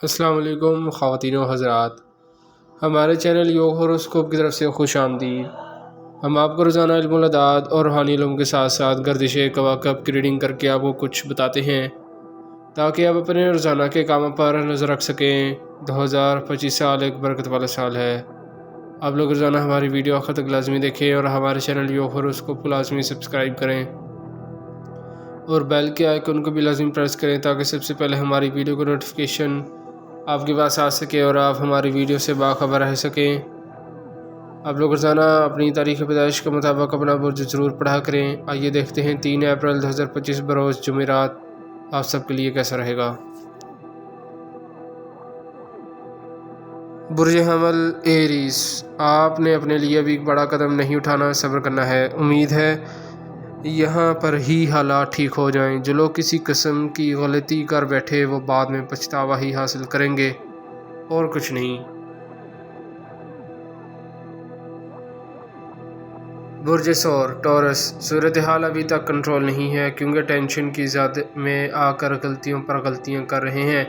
السلام علیکم خواتین و حضرات، ہمارے چینل یوگ ہوروسکوپ کی طرف سے خوش آمدید۔ ہم آپ کو روزانہ علم الاعداد اور روحانی علوم کے ساتھ ساتھ گردش کواکب کی ریڈنگ کر کے آپ کو کچھ بتاتے ہیں تاکہ آپ اپنے روزانہ کے کاموں پر نظر رکھ سکیں۔ 2025 سال ایک برکت والا سال ہے۔ آپ لوگ روزانہ ہماری ویڈیو آخر تک لازمی دیکھیں اور ہمارے چینل یوگ ہوروسکوپ کو لازمی سبسکرائب کریں اور بیل کے آئیکن کو بھی لازمی پریس کریں تاکہ سب سے پہلے ہماری ویڈیو کو نوٹیفیکیشن آپ کے پاس آ سکے اور آپ ہماری ویڈیو سے باخبر رہ سکیں۔ آپ لوگ روزانہ اپنی تاریخ پیدائش کے مطابق اپنا برج ضرور پڑھا کریں۔ آئیے دیکھتے ہیں 3 اپریل 2025 بروز جمعرات آپ سب کے لیے کیسا رہے گا۔ برج حمل ایریز، آپ نے اپنے لیے ابھی بڑا قدم نہیں اٹھانا، صبر کرنا ہے۔ امید ہے یہاں پر ہی حالات ٹھیک ہو جائیں۔ جو لوگ کسی قسم کی غلطی کر بیٹھے وہ بعد میں پچھتاوا ہی حاصل کریں گے اور کچھ نہیں۔ برج ثور ٹورس، صورتحال ابھی تک کنٹرول نہیں ہے کیونکہ ٹینشن کی زد میں آ کر غلطیوں پر غلطیاں کر رہے ہیں۔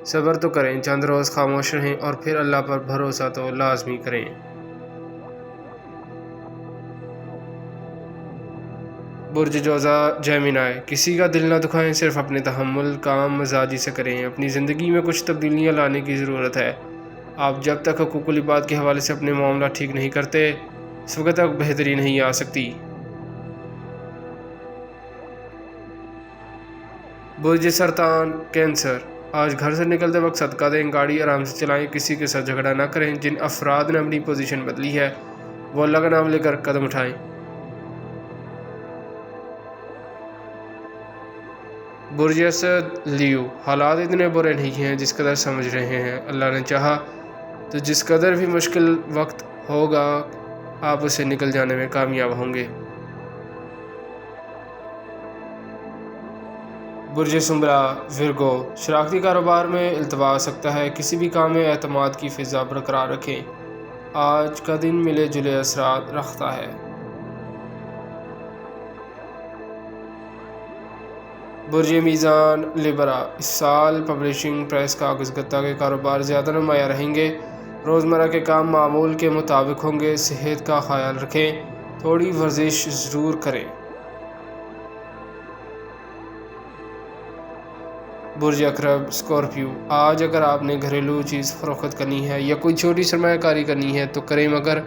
صبر تو کریں، چند روز خاموش رہیں اور پھر اللہ پر بھروسہ تو لازمی کریں۔ برج جوزا جیمنائی، کسی کا دل نہ دکھائیں، صرف اپنے تحمل کام مزاجی سے کریں۔ اپنی زندگی میں کچھ تبدیلیاں لانے کی ضرورت ہے۔ آپ جب تک حقوق العباد کے حوالے سے اپنے معاملہ ٹھیک نہیں کرتے اس وقت تک بہتری نہیں آ سکتی۔ برج سرطان کینسر، آج گھر سے نکلتے وقت صدقہ دیں، گاڑی آرام سے چلائیں، کسی کے ساتھ جھگڑا نہ کریں۔ جن افراد نے اپنی پوزیشن بدلی ہے وہ اللہ کا نام لے کر قدم اٹھائیں۔ برج اسد لیو، حالات اتنے برے نہیں ہیں جس قدر سمجھ رہے ہیں۔ اللہ نے چاہا تو جس قدر بھی مشکل وقت ہوگا آپ اسے نکل جانے میں کامیاب ہوں گے۔ برج سنبلا ورگو، شراکتی کاروبار میں التوا آ سکتا ہے، کسی بھی کام میں اعتماد کی فضا برقرار رکھیں۔ آج کا دن ملے جلے اثرات رکھتا ہے۔ برج میزان لیبرا، اس سال پبلشنگ، پریس، کاغذ گتہ کے کاروبار زیادہ نمایاں رہیں گے۔ روزمرہ کے کام معمول کے مطابق ہوں گے۔ صحت کا خیال رکھیں، تھوڑی ورزش ضرور کریں۔ برج عقرب اسکارپیو، آج اگر آپ نے گھریلو چیز فروخت کرنی ہے یا کوئی چھوٹی سرمایہ کاری کرنی ہے تو کریں، مگر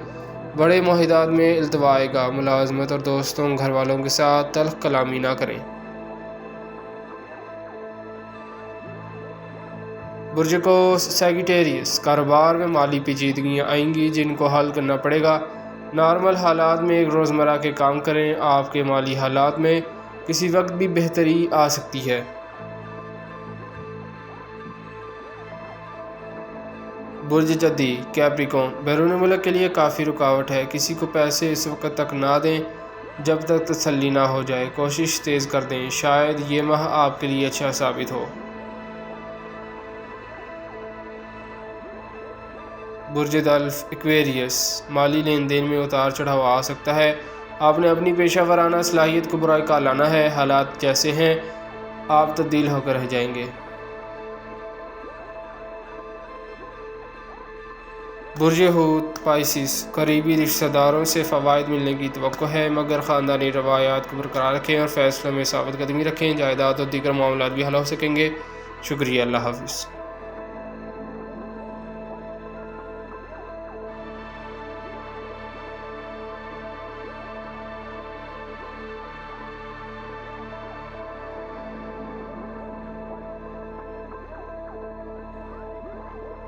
بڑے معاہدات میں التوا آئے گا۔ ملازمت اور دوستوں گھر والوں کے ساتھ تلخ کلامی نہ کریں۔ برج قوس سیگیٹیریس، کاروبار میں مالی پیچیدگیاں آئیں گی جن کو حل کرنا پڑے گا۔ نارمل حالات میں ایک روزمرہ کے کام کریں، آپ کے مالی حالات میں کسی وقت بھی بہتری آ سکتی ہے۔ برج جدی کیپریکون، بیرون ملک کے لیے کافی رکاوٹ ہے، کسی کو پیسے اس وقت تک نہ دیں جب تک تسلی نہ ہو جائے، کوشش تیز کر دیں، شاید یہ ماہ آپ کے لیے اچھا ثابت ہو۔ برج دلف ایکویریس، مالی لین دین میں اتار چڑھاؤ آ سکتا ہے، آپ نے اپنی پیشہ ورانہ صلاحیت کو برائے کا لانا ہے، حالات جیسے ہیں آپ تبدیل ہو کر رہ جائیں گے۔ برج حوت پائسس، قریبی رشتہ داروں سے فوائد ملنے کی توقع ہے، مگر خاندانی روایات کو برقرار رکھیں اور فیصلوں میں ثابت قدمی رکھیں، جائیداد اور دیگر معاملات بھی حل ہو سکیں گے۔ شکریہ، اللہ حافظ۔